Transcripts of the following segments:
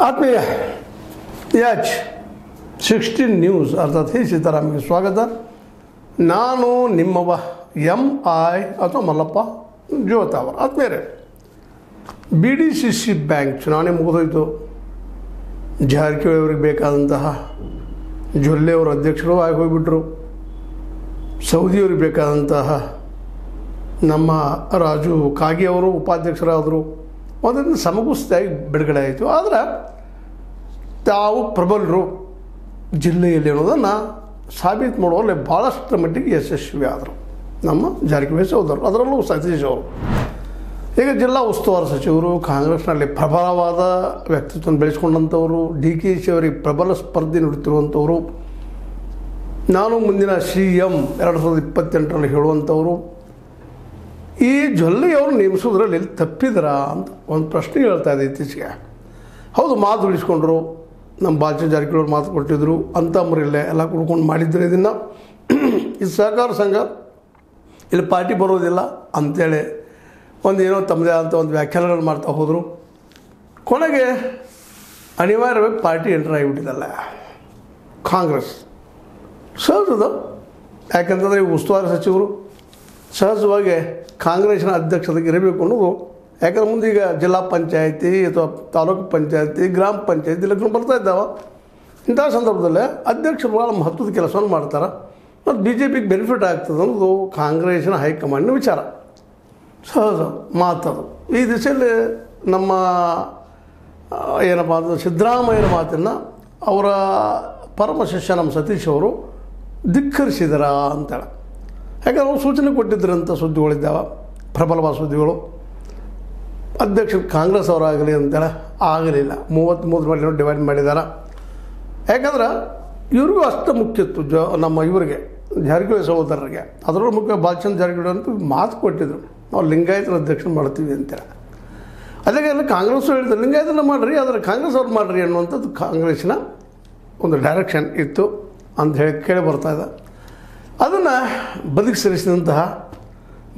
ಆತ್ಮೀಯ H 16 news ಅರ್ಥಾತ್ ಹಿ ಸೀತಾರಾಮ್ಗೆ ಸ್ವಾಗತ. ನಾನು ನಿಮ್ಮವ MI ಅಥವಾ ಮಲ್ಲಪ್ಪ ಜೋತಾವರ್. ಆತ್ಮೀಯರೇ, BDCC ಬ್ಯಾಂಕ್ ಚುನಾವಣೆ ಮುಗಿದೋಯ್ತು. ಜಾರಕಿಹೊಳಿ ಅವರಿಗೆ ಬೇಕಾದಂತಹ ಜೊಲ್ಲೆ ಅವರು ಅಧ್ಯಕ್ಷರು ಆಗಿ ಹೋಗಿಬಿಟ್ರು. ಸೌದಿಯವ್ರಿಗೆ ಬೇಕಾದಂತಹ ನಮ್ಮ ರಾಜು ಕಾಗಿ ಅವರು ಉಪಾಧ್ಯಕ್ಷರಾದರು. ಅದರಿಂದ ಸಮಗುಸ್ತಾಗಿ ಬಿಡುಗಡೆ ಆಯಿತು. ಆದರೆ ತಾವು ಪ್ರಬಲರು ಜಿಲ್ಲೆಯಲ್ಲಿ ಅನ್ನೋದನ್ನು ಸಾಬೀತು ಮಾಡುವಲ್ಲಿ ಭಾಳಷ್ಟರ ಮಟ್ಟಿಗೆ ಯಶಸ್ವಿ ಆದರು ನಮ್ಮ ಜಾರಕಿಹೊಳಿ ಸಹೋದರರು, ಅದರಲ್ಲೂ ಸತೀಶ್ ಅವರು. ಈಗ ಜಿಲ್ಲಾ ಉಸ್ತುವಾರಿ ಸಚಿವರು, ಕಾಂಗ್ರೆಸ್ನಲ್ಲಿ ಪ್ರಬಲವಾದ ವ್ಯಕ್ತಿತ್ವವನ್ನು ಬೆಳೆಸ್ಕೊಂಡಂಥವರು, DKC ಅವರಿಗೆ ಪ್ರಬಲ ಸ್ಪರ್ಧೆ ನೀಡುತ್ತಿರುವಂಥವರು, ನಾನು ಮುಂದಿನ CM 2028ರಲ್ಲಿ ಹೇಳುವಂಥವರು. ಈ ಜೊಲ್ಲೆಯವರು ನೇಮಿಸೋದ್ರಲ್ಲಿ ತಪ್ಪಿದ್ರಾ ಅಂತ ಒಂದು ಪ್ರಶ್ನೆ ಹೇಳ್ತಾ ಇದೆ ಇತ್ತೀಚೆಗೆ. ಹೌದು, ಮಾತು ಉಳಿಸ್ಕೊಂಡ್ರು. ನಮ್ಮ ಬಾಲಚಂದ್ರ ಜಾರಕಿಹೊಳಿ ಮಾತು ಕೊಟ್ಟಿದ್ದರು, ಅಂತಂಬರಿಲ್ಲ ಎಲ್ಲ ಕುಡ್ಕೊಂಡು ಮಾಡಿದ್ರು. ಇದನ್ನು ಇದು ಸಹಕಾರ ಸಂಘ, ಇಲ್ಲಿ ಪಾರ್ಟಿ ಬರೋದಿಲ್ಲ ಅಂಥೇಳಿ ಏನೋ ತಮ್ಮದೇ ಆದಂಥ ಒಂದು ವ್ಯಾಖ್ಯಾನಗಳು ಮಾಡ್ತಾ ಹೋದರು. ಕೊನೆಗೆ ಅನಿವಾರ್ಯವಾಗಿ ಪಾರ್ಟಿ ಎಂಟರ್ ಆಗಿಬಿಟ್ಟಿದ್ದಲ್ಲ ಕಾಂಗ್ರೆಸ್. ಸಹಜದ, ಯಾಕಂತಂದರೆ ಈ ಉಸ್ತುವಾರಿ ಸಚಿವರು ಸಹಜವಾಗಿ ಕಾಂಗ್ರೆಸ್ನ ಅಧ್ಯಕ್ಷತೆಗೆ ಇರಬೇಕು ಅನ್ನೋದು. ಯಾಕಂದ್ರೆ ಮುಂದೀಗ ಜಿಲ್ಲಾ ಪಂಚಾಯತಿ ಅಥವಾ ತಾಲೂಕು ಪಂಚಾಯತಿ, ಗ್ರಾಮ ಪಂಚಾಯತಿ ಇಲೆಕ್ಷನ್ ಬರ್ತಾ ಇದ್ದಾವೆ. ಇಂಥ ಸಂದರ್ಭದಲ್ಲೇ ಅಧ್ಯಕ್ಷರು ಭಾಳ ಮಹತ್ವದ ಕೆಲಸವನ್ನು ಮಾಡ್ತಾರೆ ಮತ್ತು BJPಗೆ ಬೆನಿಫಿಟ್ ಆಗ್ತದೆ ಅನ್ನೋದು ಕಾಂಗ್ರೆಸ್ನ ಹೈಕಮಾಂಡ್ನ ವಿಚಾರ. ಸಹಜ ಮಾತದು. ಈ ದಿಸೆಯಲ್ಲಿ ನಮ್ಮ ಏನಪ್ಪ ಅಂದರೆ ಸಿದ್ದರಾಮಯ್ಯನ ಮಾತನ್ನು ಅವರ ಪರಮ ಶಿಷ್ಯ ನಮ್ಮ ಸತೀಶ್ ಅವರು ಧಿಕ್ಕರಿಸಿದರ ಅಂತೇಳಿ. ಯಾಕಂದ್ರೆ ಅವರು ಸೂಚನೆ ಕೊಟ್ಟಿದ್ದರಂಥ ಸುದ್ದಿಗಳಿದ್ದಾವೆ, ಪ್ರಬಲವಾದ ಸುದ್ದಿಗಳು. ಅಧ್ಯಕ್ಷರು ಕಾಂಗ್ರೆಸ್ ಅವರಾಗಲಿ ಅಂತೇಳಿ ಆಗಲಿಲ್ಲ. 33 ಮೇಲೆ ಡಿವೈಡ್ ಮಾಡಿದ್ದಾರೆ. ಯಾಕಂದ್ರೆ ಇವ್ರಿಗೂ ಅಷ್ಟು ಮುಖ್ಯತ್ತು ನಮ್ಮ ಇವರಿಗೆ ಜಾರಕಿಹೊಳಿ ಸಹೋದರರಿಗೆ. ಅದರಲ್ಲೂ ಮುಖ್ಯ ಬಾಲಚಂದ್ರ ಜಾರಕಿಹೊಳಿ ಅಂತೂ ಮಾತು ಕೊಟ್ಟಿದ್ರು, ನಾವು ಲಿಂಗಾಯತರ ಅಧ್ಯಕ್ಷರು ಮಾಡ್ತೀವಿ ಅಂತೇಳಿ. ಅದಕ್ಕೆ ಎಲ್ಲ ಕಾಂಗ್ರೆಸ್ಸು ಹೇಳಿದ್ರು ಲಿಂಗಾಯತನ ಮಾಡಿರಿ, ಆದರೆ ಕಾಂಗ್ರೆಸ್ ಅವ್ರು ಮಾಡಿರಿ ಅನ್ನುವಂಥದ್ದು ಕಾಂಗ್ರೆಸ್ಸಿನ ಒಂದು ಡೈರೆಕ್ಷನ್ ಇತ್ತು ಅಂತ ಹೇಳಿ ಕೇಳಿ ಬರ್ತಾಯಿದೆ. ಅದನ್ನು ಬದುಕಿ ಸರಿಸಿದಂತಹ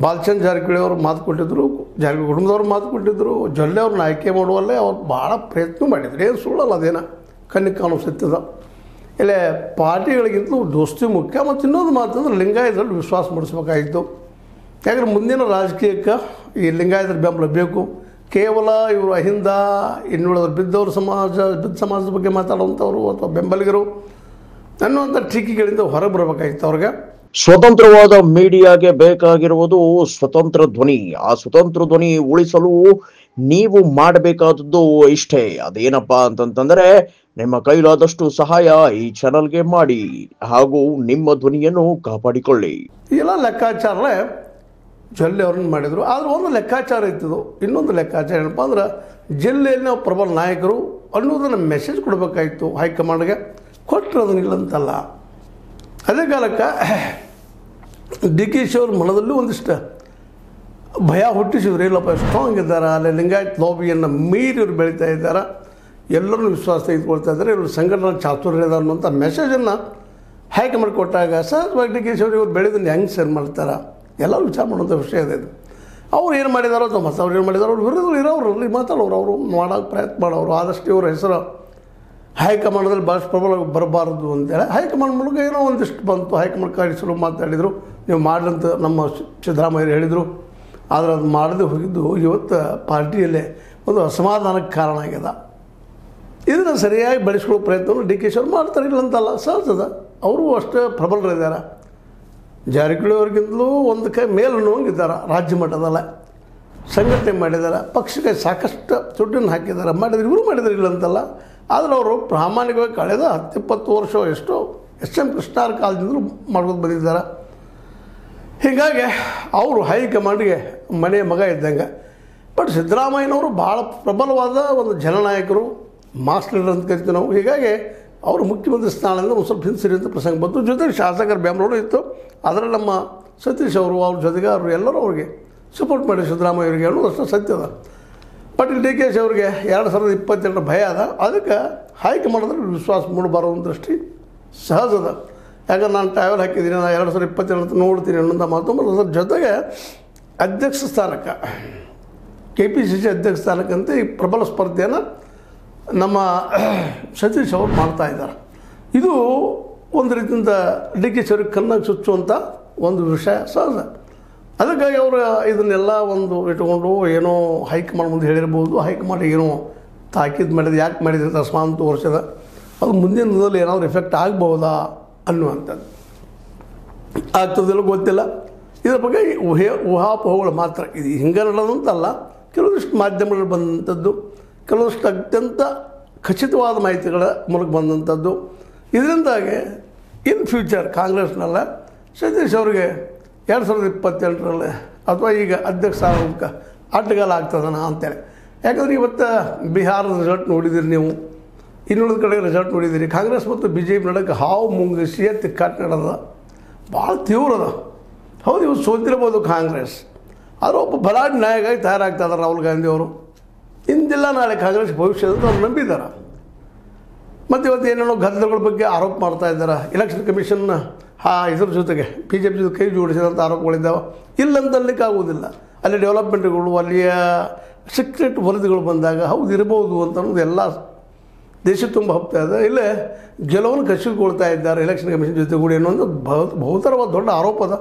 ಬಾಲಚಂದ್ರ ಜಾರಕಿಹೊಳಿ ಅವರು ಮಾತು ಕೊಟ್ಟಿದ್ದರು, ಜಾರಕಿಹೊಳಿ ಕುಟುಂಬದವ್ರು ಮಾತು ಕೊಟ್ಟಿದ್ದರು. ಜೊಲ್ಲೆ ಅವ್ರನ್ನ ಆಯ್ಕೆ ಮಾಡುವಲ್ಲೇ ಅವ್ರು ಭಾಳ ಪ್ರಯತ್ನ ಮಾಡಿದ್ರು. ಏನು ಸುಳ್ಳಲ್ಲ, ಅದೇನ ಕಣ್ಣಿಗೆ ಕಾಣೋ ಸತ್ಯದ. ಇಲ್ಲೇ ಪಾರ್ಟಿಗಳಿಗಿಂತಲೂ ದೋಸ್ತಿ ಮುಖ್ಯ. ಮತ್ತು ಇನ್ನೊಂದು ಮಾತಂದ್ರೆ ಲಿಂಗಾಯತರಲ್ಲಿ ವಿಶ್ವಾಸ ಮೂಡಿಸ್ಬೇಕಾಗಿತ್ತು. ಯಾಕಂದರೆ ಮುಂದಿನ ರಾಜಕೀಯಕ್ಕೆ ಈ ಲಿಂಗಾಯತರ ಬೆಂಬಲ ಬೇಕು. ಕೇವಲ ಇವರು ಅಹಿಂದ ಇನ್ನುಳಿದ ಬಿದ್ದ ಸಮಾಜದ ಬಗ್ಗೆ ಮಾತಾಡುವಂಥವ್ರು ಅಥವಾ ಬೆಂಬಲಿಗರು ಅನ್ನುವಂಥ ಟೀಕೆಗಳಿಂದ ಹೊರಗೆ ಬರಬೇಕಾಗಿತ್ತು ಅವ್ರಿಗೆ. ಸ್ವತಂತ್ರವಾದ ಮೀಡಿಯಾಗೆ ಬೇಕಾಗಿರುವುದು ಸ್ವತಂತ್ರ ಧ್ವನಿ. ಆ ಸ್ವತಂತ್ರ ಧ್ವನಿ ಉಳಿಸಲು ನೀವು ಮಾಡಬೇಕಾದದ್ದು ಇಷ್ಟೇ. ಅದೇನಪ್ಪಾ ಅಂತಂತಂದ್ರೆ, ನಿಮ್ಮ ಕೈಲಾದಷ್ಟು ಸಹಾಯ ಈ ಚಾನಲ್ಗೆ ಮಾಡಿ ಹಾಗೂ ನಿಮ್ಮ ಧ್ವನಿಯನ್ನು ಕಾಪಾಡಿಕೊಳ್ಳಿ. ಎಲ್ಲ ಲೆಕ್ಕಾಚಾರಲೇ ಜೊಲ್ಲೆ ಅವ್ರನ್ನ ಮಾಡಿದರು. ಆದರೆ ಒಂದು ಲೆಕ್ಕಾಚಾರ ಇತ್ತು. ಇನ್ನೊಂದು ಲೆಕ್ಕಾಚಾರ ಏನಪ್ಪ ಅಂದ್ರೆ, ಜಿಲ್ಲೆಯಲ್ಲಿ ನಾವು ಪ್ರಬಲ ನಾಯಕರು ಅನ್ನೋದನ್ನು ಮೆಸೇಜ್ ಕೊಡಬೇಕಾಗಿತ್ತು ಹೈಕಮಾಂಡ್ಗೆ. ಕೊಟ್ಟರು ಅದನ್ನಿಲ್ಲಂತಲ್ಲ. ಅದೇ ಕಾಲಕ್ಕೆ DKC ಅವ್ರ ಮನದಲ್ಲೂ ಒಂದಿಷ್ಟು ಭಯ ಹುಟ್ಟಿಸಿದ್ರು. ಇಲ್ಲಪ್ಪ ಸ್ಟ್ರಾಂಗ್ ಇದ್ದಾರೆ, ಅಲ್ಲಿ ಲಿಂಗಾಯತ್ ಲಾಬಿಯನ್ನು ಮೀರಿ ಇವರು ಬೆಳೀತಾ ಇದ್ದಾರೆ, ಎಲ್ಲರೂ ವಿಶ್ವಾಸ ತೆಗೆದುಕೊಳ್ತಾ ಇದ್ದಾರೆ, ಇವರು ಸಂಘಟನಾ ಚಾತುರ್ಯ ಇದೆ ಅನ್ನುವಂಥ ಮೆಸೇಜನ್ನು ಹೈಕಮಾಂಡ್ ಕೊಟ್ಟಾಗ ಸಹಜವಾಗಿ DKC ಅವ್ರು ಇವ್ರು ಬೆಳೆದನ್ನು ಹೆಂಗೆ ಸೇರ್ ಮಾಡ್ತಾರೆ ಎಲ್ಲರೂ ವಿಚಾರ ಮಾಡುವಂಥ ವಿಷಯ ಇದೆ ಇದು. ಅವ್ರು ಏನು ಮಾಡಿದಾರೋ ಅಥವಾ ಅವ್ರು ಏನು ಮಾಡಿದಾರೋ ಅವ್ರು ವಿರೋಧ ಇರೋರು ಮಾತಾಡೋರು, ಅವರು ಮಾಡೋಕ್ಕೆ ಪ್ರಯತ್ನ ಮಾಡೋರು. ಆದಷ್ಟು ಇವ್ರ ಹೆಸರು ಹೈಕಮಾಂಡದಲ್ಲಿ ಭಾಳ ಪ್ರಬಲ ಬರಬಾರ್ದು ಅಂತೇಳಿ ಹೈಕಮಾಂಡ್ ಮೂಲಕ ಏನೋ ಒಂದಿಷ್ಟು ಬಂತು. ಹೈಕಮಾಂಡ್ ಕಾರ್ಯಸಲು ಮಾತಾಡಿದರು, ನೀವು ಮಾಡ್ರಂತ ನಮ್ಮ ಸಿದ್ದರಾಮಯ್ಯರು ಹೇಳಿದರು. ಆದರೆ ಅದು ಮಾಡದೆ ಹೋಗಿದ್ದು ಇವತ್ತು ಪಾರ್ಟಿಯಲ್ಲೇ ಒಂದು ಅಸಮಾಧಾನಕ್ಕೆ ಕಾರಣ ಆಗ್ಯದ. ಇದನ್ನು ಸರಿಯಾಗಿ ಬೆಳೆಸ್ಕೊಳ್ಳೋ ಪ್ರಯತ್ನವನ್ನು DKC ಅವ್ರು ಮಾಡ್ತಾರೆ, ಇಲ್ಲ ಅಂತಲ್ಲ. ಸಹಜದ, ಅವರು ಅಷ್ಟೇ ಪ್ರಬಲರಿದ್ದಾರೆ. ಜಾರಕಿಹೊಳಿ ಅವ್ರಿಗಿಂತಲೂ ಒಂದು ಕೈ ಮೇಲನ್ನುವಂಗಿದ್ದಾರೆ. ರಾಜ್ಯ ಮಟ್ಟದಲ್ಲ ಸಂಘಟನೆ ಮಾಡಿದ್ದಾರೆ, ಪಕ್ಷಕ್ಕೆ ಸಾಕಷ್ಟು ದುಡ್ಡನ್ನು ಹಾಕಿದ್ದಾರೆ, ಮಾಡಿದ್ರು, ಇವರು ಮಾಡಿದ್ರು, ಇಲ್ಲ ಅಂತಲ್ಲ. ಆದರೆ ಅವರು ಪ್ರಾಮಾಣಿಕವಾಗಿ ಕಳೆದ 10-20 ವರ್ಷ SM ಕೃಷ್ಣಾರ ಕಾಲದಿಂದಲೂ ಮಾಡ್ಕೊಂಡು ಬಂದಿದ್ದಾರೆ. ಹೀಗಾಗಿ ಅವರು ಹೈಕಮಾಂಡ್ಗೆ ಮನೆ ಮಗ ಇದ್ದಂಗೆ. ಬಟ್ ಸಿದ್ದರಾಮಯ್ಯನವರು ಭಾಳ ಪ್ರಬಲವಾದ ಒಂದು ಜನನಾಯಕರು, ಮಾಸ್ ಲೀಡರ್ ಅಂತ ಕರಿತೀವಿ ನಾವು. ಹೀಗಾಗಿ ಅವರು ಮುಖ್ಯಮಂತ್ರಿ ಸ್ಥಾನದಿಂದ ಒಂದು ಸ್ವಲ್ಪ ಹಿಂಸರಿಯಂಥ ಪ್ರಸಂಗ ಬಂತು. ಜೊತೆಗೆ ಶಾಸಕರ ಬೆಂಬಲವೂ ಇತ್ತು. ಅದರಲ್ಲಿ ನಮ್ಮ ಸತೀಶ್ ಅವರು, ಅವ್ರ ಜೊತೆಗೆ ಅವರು ಎಲ್ಲರೂ ಅವ್ರಿಗೆ ಸಪೋರ್ಟ್ ಮಾಡಿ ಸಿದ್ದರಾಮಯ್ಯ ಅವರಿಗೆ ಅನ್ನೋದು ಅಷ್ಟು ಸತ್ಯದ. ಬಟ್ DKC ಅವ್ರಿಗೆ 2028 ಭಯ ಅದ. ಅದಕ್ಕೆ ಹೈಕಮಾಂಡ್ರಲ್ಲಿ ವಿಶ್ವಾಸ ಮೂಡಬಾರದು ಅಂತ ದೃಷ್ಟಿ ಸಹಜದ. ಯಾಕಂದ್ರೆ ನಾನು ಟ್ರಾವೆಲ್ ಹಾಕಿದ್ದೀನಿ, ನಾನು 2027 ನೋಡ್ತೀನಿ ಅನ್ನೋಂಥ ಮಾತು. ಅದ್ರ ಜೊತೆಗೆ ಅಧ್ಯಕ್ಷ ಸ್ಥಾನಕ್ಕೆ KPCC ಅಧ್ಯಕ್ಷ ಸ್ಥಾನಕ್ಕಂತ ಈ ಪ್ರಬಲ ಸ್ಪರ್ಧೆಯನ್ನು ನಮ್ಮ ಸತೀಶ್ ಅವರು ಮಾಡ್ತಾ ಇದ್ದಾರೆ. ಇದು ಒಂದು ರೀತಿಯಿಂದ ಡಿ ಕೆ ಶಿವರಿಗೆ ಕಣ್ಣಾಗಿ ಚುಚ್ಚುವಂಥ ಒಂದು ವಿಷಯ ಸಹಜ. ಅದಕ್ಕಾಗಿ ಅವರು ಇದನ್ನೆಲ್ಲ ಒಂದು ಇಟ್ಕೊಂಡು ಏನೋ ಹೈಕಮಾಂಡ್ ಮುಂದೆ ಹೇಳಿರ್ಬೋದು. ಹೈಕಮಾಂಡ್ ಏನೋ ತಾಕೀದು ಮಾಡಿದ, ಯಾಕೆ ಮಾಡಿದ್ರೆ ತಸ್ಮಾಂತು ವರ್ಷದ ಅದು ಮುಂದಿನ ದಿನದಲ್ಲಿ ಏನಾದರೂ ಎಫೆಕ್ಟ್ ಆಗ್ಬೋದಾ ಅನ್ನುವಂಥದ್ದು. ಆಗ್ತದಿಲ್ಲ ಗೊತ್ತಿಲ್ಲ. ಇದರ ಬಗ್ಗೆ ಊಹಾಪೋಹಗಳು ಮಾತ್ರ. ಇದು ಹಿಂಗೆ ನಡೆದಂತಲ್ಲ, ಕೆಲವೊಂದಿಷ್ಟು ಮಾಧ್ಯಮಗಳು ಬಂದಂಥದ್ದು, ಕೆಲವೊಂದಿಷ್ಟು ಅತ್ಯಂತ ಖಚಿತವಾದ ಮಾಹಿತಿಗಳ ಮೂಲಕ ಬಂದಂಥದ್ದು. ಇದರಿಂದಾಗಿ ಇನ್ ಫ್ಯೂಚರ್ ಕಾಂಗ್ರೆಸ್ನಲ್ಲ ಸತೀಶ್ ಅವರಿಗೆ 2028ರಲ್ಲಿ ಅಥವಾ ಈಗ ಅಧ್ಯಕ್ಷ ಆಗೋದಕ್ಕೆ ಅಡ್ಡಗಾಲ ಆಗ್ತದನ ಅಂತೇಳಿ. ಯಾಕಂದರೆ ಇವತ್ತು ಬಿಹಾರದ ರಿಸಲ್ಟ್ ನೋಡಿದ್ದೀರಿ ನೀವು, ಇನ್ನುಳಿದ ಕಡೆ ರಿಸಲ್ಟ್ ನೋಡಿದ್ದೀರಿ. ಕಾಂಗ್ರೆಸ್ ಮತ್ತು ಬಿ ಜೆ ಪಿ ನಡಕ್ಕೆ ಹಾವು ಮುಂಗಿಸಿ ತಿಕ್ಕಾಟ ನಡೆದ ಭಾಳ ತೀವ್ರ ಅದ. ಹೌದು, ಇವು ಸೋತಿರ್ಬೋದು ಕಾಂಗ್ರೆಸ್, ಆದರೆ ಒಬ್ಬ ಬಲಾಢ್ಯ ನಾಯಕಾಗಿ ತಯಾರಾಗ್ತಾ ಇದ್ದಾರೆ ರಾಹುಲ್ ಗಾಂಧಿ ಅವರು. ಇಂದಿಲ್ಲ ನಾಳೆ ಕಾಂಗ್ರೆಸ್ ಭವಿಷ್ಯದ ಅವ್ರು ನಂಬಿದ್ದಾರೆ. ಮತ್ತು ಇವತ್ತು ಏನೇನೋ ಗದ್ದಲಗಳ ಬಗ್ಗೆ ಆರೋಪ ಮಾಡ್ತಾ ಇದ್ದಾರೆ. ಎಲೆಕ್ಷನ್ ಕಮಿಷನ್ ಇದ್ರ ಜೊತೆಗೆ ಬಿ ಜೆ ಪಿ ಜೊತೆ ಕೈ ಜೋಡಿಸಿದಂಥ ಆರೋಪಗಳಿದ್ದಾವೆ. ಇಲ್ಲಂತಲ್ಲಿಕ್ಕೆ ಆಗೋದಿಲ್ಲ. ಅಲ್ಲಿ ಡೆವಲಪ್ಮೆಂಟ್ಗಳು, ಅಲ್ಲಿಯ ಸೀಕ್ರೆಟ್ ವರದಿಗಳು ಬಂದಾಗ ಹೌದು ಇರ್ಬೋದು ಅಂತ ಅನ್ನೋದು ಎಲ್ಲ ದೇಶ ತುಂಬ ಹೋಗ್ತಾ ಇದೆ. ಇಲ್ಲೇ ಗೆಲುವನ್ನು ಕಸಿದುಕೊಳ್ತಾ ಇದ್ದಾರೆ ಎಲೆಕ್ಷನ್ ಕಮಿಷನ್ ಜೊತೆ ಕೂಡ ಅನ್ನೋದು ಬಹುತರವಾದ ದೊಡ್ಡ ಆರೋಪ ಅದ.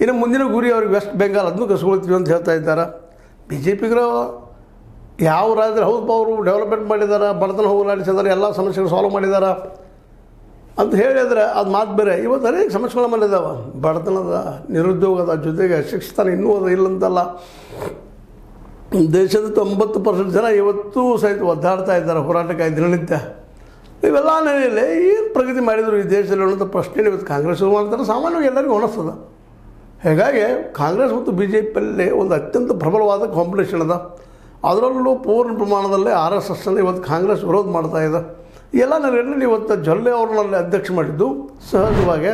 ಇನ್ನು ಮುಂದಿನ ಗುರಿ ಅವ್ರಿಗೆ ವೆಸ್ಟ್ ಬೆಂಗಾಲ್ ಅದನ್ನು ಕಸ್ಕೊಳ್ತೀವಿ ಅಂತ ಹೇಳ್ತಾ ಇದ್ದಾರೆ. ಬಿ ಜೆ ಪಿಗರು ಯಾವ ರಾಜ್ಯದಲ್ಲಿ ಹೌದು ಅವರು ಡೆವಲಪ್ಮೆಂಟ್ ಮಾಡಿದ್ದಾರೆ, ಬಡತನ ಹೋಗಲಾಡಿಸಿದ್ದಾರೆ, ಎಲ್ಲ ಸಮಸ್ಯೆಗಳು ಸಾಲ್ವ್ ಮಾಡಿದ್ದಾರೆ ಅಂತ ಹೇಳಿದರೆ ಅದು ಮಾತು ಬೇರೆ. ಇವತ್ತು ಅನೇಕ ಸಮಸ್ಯೆಗಳ ಮೇಲೆ ಇದ್ದಾವೆ. ಬಡತನದ, ನಿರುದ್ಯೋಗದ ಜೊತೆಗೆ ಶಿಕ್ಷಣ ಇನ್ನೂ ಅದು ಇಲ್ಲಂತಲ್ಲ. ದೇಶದ 90% ಜನ ಇವತ್ತೂ ಸಹಿತ ಒದ್ದಾಡ್ತಾ ಇದ್ದಾರೆ ಹೋರಾಟಕ್ಕಾಗಿ ದಿನನಿತ್ಯ. ಇವೆಲ್ಲ ನೆಲೆಯಲ್ಲಿ ಏನು ಪ್ರಗತಿ ಮಾಡಿದರು ಈ ದೇಶದಲ್ಲಿ ಅನ್ನೋಂಥ ಪ್ರಶ್ನೆ ಇವತ್ತು ಕಾಂಗ್ರೆಸ್ ಮಾಡ್ತಾರೆ, ಸಾಮಾನ್ಯವಾಗಿ ಎಲ್ಲರಿಗೂ ಅನಿಸ್ತದೆ. ಹೀಗಾಗಿ ಕಾಂಗ್ರೆಸ್ ಮತ್ತು ಬಿ ಜೆ ಪಿಯಲ್ಲಿ ಒಂದು ಅತ್ಯಂತ ಪ್ರಬಲವಾದ ಕಾಂಪಿಟೇಷನ್ ಅದ. ಅದರಲ್ಲೂ ಪೂರ್ಣ ಪ್ರಮಾಣದಲ್ಲಿ RSS ಇವತ್ತು ಕಾಂಗ್ರೆಸ್ ವಿರೋಧ ಮಾಡ್ತಾ ಇದೆ. ಎಲ್ಲ ನೆಲೆಯಲ್ಲಿ ಇವತ್ತು ಜೊಲ್ಲೆ ಅವ್ರನ್ನಲ್ಲಿ ಅಧ್ಯಕ್ಷ ಮಾಡಿದ್ದು ಸಹಜವಾಗಿ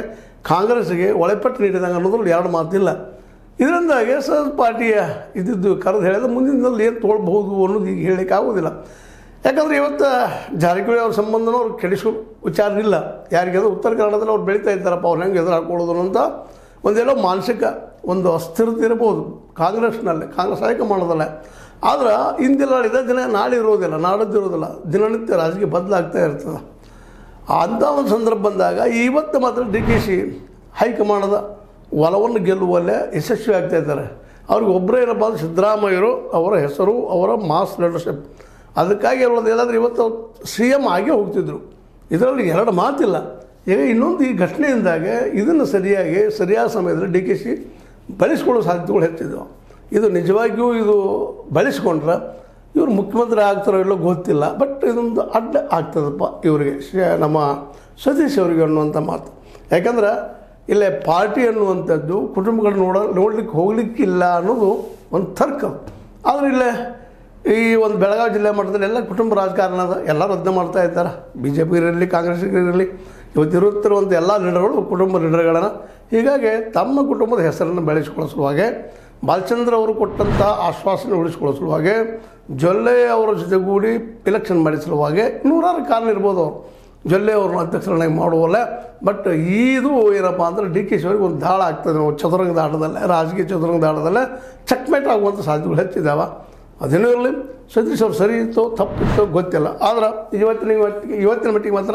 ಕಾಂಗ್ರೆಸ್ಸಿಗೆ ಒಳೆಪಟ್ಟು ನೀಡಿದಂಗೆ ಅನ್ನೋದ್ರಲ್ಲಿ ಎರಡು ಮಾತಿಲ್ಲ. ಇದರಿಂದಾಗಿ ಸಹಜ ಪಾರ್ಟಿಯ ಇದ್ದಿದ್ದು ಕರೆದು ಹೇಳಿದ್ರೆ ಮುಂದಿನ ದಿನದಲ್ಲಿ ಏನು ತೊಗೊಳ್ಬಹುದು ಅನ್ನೋದು ಈಗ ಹೇಳಲಿಕ್ಕೆ ಆಗೋದಿಲ್ಲ. ಯಾಕಂದರೆ ಇವತ್ತು ಜಾರಕಿಹೊಳಿ ಅವ್ರ ಸಂಬಂಧನೂ ಅವ್ರು ಕೆಡಿಸೋ ವಿಚಾರ ಇಲ್ಲ. ಯಾರಿಗಾದ್ರೂ ಉತ್ತರ ಕನ್ನಡದಲ್ಲಿ ಅವ್ರು ಬೆಳೀತಾ ಇದ್ದಾರಪ್ಪ, ಅವ್ರು ಹೆಂಗೆ ಎದುರು ಹಾಕ್ಕೊಳ್ಳೋದು ಅಂತ ಒಂದೆಲ್ಲೋ ಮಾನಸಿಕ ಒಂದು ಅಸ್ಥಿರತೆ ಇರ್ಬೋದು ಕಾಂಗ್ರೆಸ್ನಲ್ಲಿ, ಕಾಂಗ್ರೆಸ್ ಹೈಕಮಾಂಡದಲ್ಲೇ. ಆದ್ರೆ ಇಂದಿಲ್ಲ ಇದೇ ದಿನ ನಾಳೆ ಇರೋದಿಲ್ಲ, ನಾಡದ್ದು ಇರೋದಿಲ್ಲ. ದಿನನಿತ್ಯ ರಾಜಕೀಯ ಬದಲಾಗ್ತಾ ಇರ್ತದೆ. ಅಂಥ ಒಂದು ಸಂದರ್ಭ ಬಂದಾಗ ಇವತ್ತು ಮಾತ್ರ ಡಿ ಕೆ ಶಿ ಹೈಕಮಾಂಡದ ಒಲವನ್ನು ಗೆಲ್ಲುವಲ್ಲೇ ಯಶಸ್ವಿ ಆಗ್ತಾ ಇದ್ದಾರೆ. ಅವ್ರಿಗೆ ಒಬ್ಬರೇ ಏನಪ್ಪ ಅಂದ್ರೆ ಸಿದ್ದರಾಮಯ್ಯರು, ಅವರ ಹೆಸರು, ಅವರ ಮಾಸ್ ಲೀಡರ್ಶಿಪ್. ಅದಕ್ಕಾಗಿ ಹೇಳೋದು ಏನಾದರೂ ಇವತ್ತು CM ಆಗೇ ಹೋಗ್ತಿದ್ರು. ಇದರಲ್ಲಿ ಎರಡು ಮಾತಿಲ್ಲ. ಈಗ ಇನ್ನೊಂದು ಈ ಘಟನೆಯಿಂದಾಗೆ ಇದನ್ನು ಸರಿಯಾದ ಸಮಯದಲ್ಲಿ ಡಿ ಕೆ ಶಿ ಬಳಸ್ಕೊಳ್ಳೋ ಸಾಧ್ಯತೆಗಳು ಹೆಚ್ಚಿದ್ದವು. ಇದು ನಿಜವಾಗಿಯೂ ಇದು ಬಳಸ್ಕೊಂಡ್ರೆ ಇವರು ಮುಖ್ಯಮಂತ್ರಿ ಆಗ್ತಾರೋ ಇಲ್ಲೋ ಗೊತ್ತಿಲ್ಲ. ಬಟ್ ಇದೊಂದು ಅಡ್ಡ ಆಗ್ತದಪ್ಪ ಇವರಿಗೆ, ನಮ್ಮ ಸತೀಶ್ ಅವರಿಗೆ ಅನ್ನುವಂಥ ಮಾತು. ಯಾಕಂದ್ರೆ ಇಲ್ಲೇ ಪಾರ್ಟಿ ಅನ್ನುವಂಥದ್ದು ಕುಟುಂಬಗಳು ನೋಡಲಿಕ್ಕೆ ಹೋಗಲಿಕ್ಕಿಲ್ಲ ಅನ್ನೋದು ಒಂದು ತರ್ಕ. ಆದರೆ ಇಲ್ಲೇ ಈ ಒಂದು ಬೆಳಗಾವಿ ಜಿಲ್ಲೆ ಮಟ್ಟದಲ್ಲಿ ಎಲ್ಲ ಕುಟುಂಬ ರಾಜಕಾರಣದ ಎಲ್ಲರೂ ಅದನ್ನ ಮಾಡ್ತಾ ಇದ್ದಾರೆ. ಬಿ ಜೆ ಪಿ ಇರಲಿ, ಕಾಂಗ್ರೆಸ್ಗೆ ಇರಲಿ, ಇವತ್ತಿರುತ್ತಿರುವಂಥ ಎಲ್ಲ ಲೀಡರ್ಗಳು ಕುಟುಂಬ ಲೀಡರ್ಗಳನ್ನು. ಹೀಗಾಗಿ ತಮ್ಮ ಕುಟುಂಬದ ಹೆಸರನ್ನು ಬೆಳೆಸಿಕೊಳ್ಳೋ ಸಲುವಾಗಿ ಬಾಲಚಂದ್ರ ಅವರು ಕೊಟ್ಟಂಥ ಆಶ್ವಾಸನೆ ಉಳಿಸ್ಕೊಳ್ಳೋ ಸಲುವಾಗಿ ಜೊಲ್ಲೆ ಅವರ ಜೊತೆಗೂಡಿ ಎಲೆಕ್ಷನ್ ಮಾಡಿದ ಸಲುವಾಗಿ ನೂರಾರು ಕಾರಣ ಇರ್ಬೋದು. ಅವರು ಜೊಲ್ಲೆ ಅವ್ರನ್ನ ಅಧ್ಯಕ್ಷರನ್ನಾಗಿ ಮಾಡುವಲ್ಲ. ಬಟ್ ಇದು ಏನಪ್ಪ ಅಂದರೆ ಡಿ ಕೆ ಶಿ ಅವರಿಗೆ ಒಂದು ದಾಳ ಆಗ್ತದೆ. ನಾವು ಚದುರಂಗದ ಆಟದಲ್ಲೇ, ರಾಜಕೀಯ ಚದುರಂಗದ ಆಟದಲ್ಲೇ ಚೆಕ್ಮೇಟ್ ಆಗುವಂಥ ಸಾಧ್ಯತೆಗಳು ಹೆಚ್ಚಿದ್ದಾವೆ. ಅದೇನೂ ಇರಲಿ, ಸತೀಶ್ ಅವ್ರು ಸರಿ ಇತ್ತೋ ತಪ್ಪಿತ್ತೋ ಗೊತ್ತಿಲ್ಲ. ಆದ್ರೆ ಇವತ್ತಿನ ಮಟ್ಟಿಗೆ ಮಾತ್ರ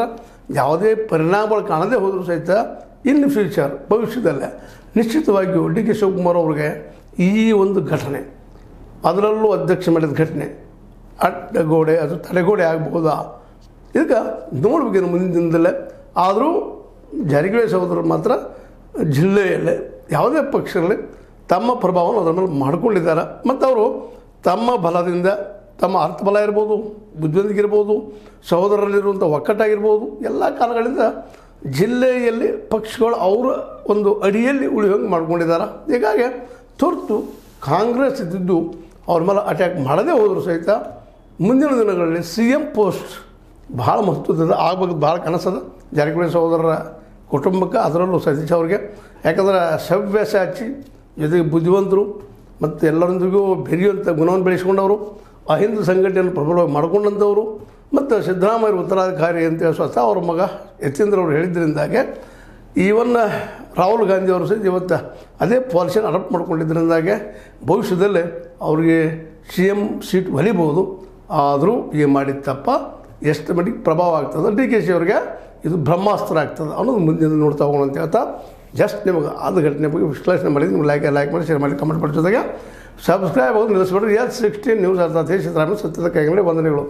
ಯಾವುದೇ ಪರಿಣಾಮಗಳು ಕಾಣದೇ ಹೋದರೂ ಸಹಿತ ಇನ್ ಫ್ಯೂಚರ್ ಭವಿಷ್ಯದಲ್ಲೇ ನಿಶ್ಚಿತವಾಗಿಯೂ ಡಿ ಕೆ ಶಿವಕುಮಾರ್ ಅವ್ರಿಗೆ ಈ ಒಂದು ಘಟನೆ, ಅದರಲ್ಲೂ ಅಧ್ಯಕ್ಷ ಮಾಡಿದ ಘಟನೆ ಅಡ್ಡಗೋಡೆ ಅದು ತಡೆಗೋಡೆ ಆಗ್ಬೋದಾ ಇದಕ್ಕೆ ನೋಡ್ಬೇಕೇನು ಮುಂದಿನ ದಿನದಲ್ಲೇ. ಆದರೂ ಜಾರಕಿಹೊಳಿ ಸಹೋದರರು ಮಾತ್ರ ಜಿಲ್ಲೆಯಲ್ಲೇ ಯಾವುದೇ ಪಕ್ಷದಲ್ಲಿ ತಮ್ಮ ಪ್ರಭಾವವನ್ನು ಅದರ ಮೇಲೆ ಮಾಡಿಕೊಂಡಿದ್ದಾರೆ. ಮತ್ತು ಅವರು ತಮ್ಮ ಬಲದಿಂದ, ತಮ್ಮ ಅರ್ಥಬಲ ಇರ್ಬೋದು, ಬುದ್ಧಿವಂತಿಕೆ ಇರ್ಬೋದು, ಸಹೋದರರಲ್ಲಿರುವಂಥ ಒಕ್ಕಟ್ಟಾಗಿರ್ಬೋದು, ಎಲ್ಲ ಕಾರಣಗಳಿಂದ ಜಿಲ್ಲೆಯಲ್ಲಿ ಪಕ್ಷಗಳು ಅವರ ಒಂದು ಅಡಿಯಲ್ಲಿ ಉಳಿಯೋಂಗೆ ಮಾಡ್ಕೊಂಡಿದ್ದಾರೆ. ಹೀಗಾಗಿ ತುರ್ತು ಕಾಂಗ್ರೆಸ್ ಇದ್ದಿದ್ದು ಅವ್ರ ಮೇಲೆ ಅಟ್ಯಾಕ್ ಮಾಡದೇ ಹೋದರೂ ಸಹಿತ ಮುಂದಿನ ದಿನಗಳಲ್ಲಿ CM ಪೋಸ್ಟ್ ಭಾಳ ಮಹತ್ವದ ಆಗಬೇಕು, ಭಾಳ ಕನಸದ ಜಾರಕಿಹೊಳಿ ಸಹೋದರರ ಕುಟುಂಬಕ್ಕೆ, ಅದರಲ್ಲೂ ಸತೀಶ್ ಅವ್ರಿಗೆ. ಯಾಕಂದ್ರೆ ಸವ್ಯಸಾಚಿ ಜೊತೆಗೆ ಬುದ್ಧಿವಂತರು ಮತ್ತು ಎಲ್ಲರೊಂದಿಗೂ ಬೆರೆಯುವಂಥ ಗುಣವನ್ನು ಬೆಳೆಸ್ಕೊಂಡವರು, ಅಹಿಂದ ಸಂಘಟನೆಯನ್ನು ಪ್ರಬಲವಾಗಿ ಮಾಡಿಕೊಂಡಂಥವರು, ಮತ್ತು ಸಿದ್ದರಾಮಯ್ಯ ಉತ್ತರಾಧಿಕಾರಿ ಅಂತೇಳಿ ಸ್ವತಃ ಅವ್ರ ಮಗ ಯತೀಂದ್ರ ಅವರು ಹೇಳಿದ್ದರಿಂದಾಗೆ ಈವನ್ ರಾಹುಲ್ ಗಾಂಧಿ ಅವರು ಸಹಿತ ಇವತ್ತು ಅದೇ ಪಾಲಿಸಿಯನ್ನು ಅಡಾಪ್ಟ್ ಮಾಡ್ಕೊಂಡಿದ್ದರಿಂದಾಗೆ ಭವಿಷ್ಯದಲ್ಲೇ ಅವರಿಗೆ CM ಸೀಟ್ ಒಲಿಬೋದು. ಆದರೂ ಈ ಮಾಡಿದ ತಪ್ಪ ಎಷ್ಟು ಮಟ್ಟಿಗೆ ಪ್ರಭಾವ ಆಗ್ತದೆ ಡಿ ಕೆ ಶಿ ಅವರಿಗೆ ಇದು ಬ್ರಹ್ಮಾಸ್ತ್ರ ಆಗ್ತದೆ ಅನ್ನೋದು ಮುಂದಿನ ನೋಡ್ತಾ ಹೋಗೋಣ ಅಂತ ಹೇಳ್ತಾ ಜಸ್ಟ್ ನಿಮಗೆ ಅದು ಘಟನೆ ಬಗ್ಗೆ ವಿಶ್ಲೇಷಣೆ ಮಾಡಿದ್ದು ನಿಮ್ಗೆ ಲೈಕ್ ಮಾಡಿ ಶೇರ್ ಮಾಡಿ ಕಮೆಂಟ್ ಮಾಡಿ ಜೊತೆಗೆ ಸಬ್ಸ್ಕ್ರೈಬ್ ಆಗೋದು ನಿಲ್ಲಿಸ್ಬಿಡ್ರಿ H16 ನ್ಯೂಸ್ ಅರ್ಥಾತ್ ಸಿದ್ದರಾಮಯ್ಯ ಸತ್ಯದ ಕೈಗೊಂಡೆ ವಂದನೆಗಳು.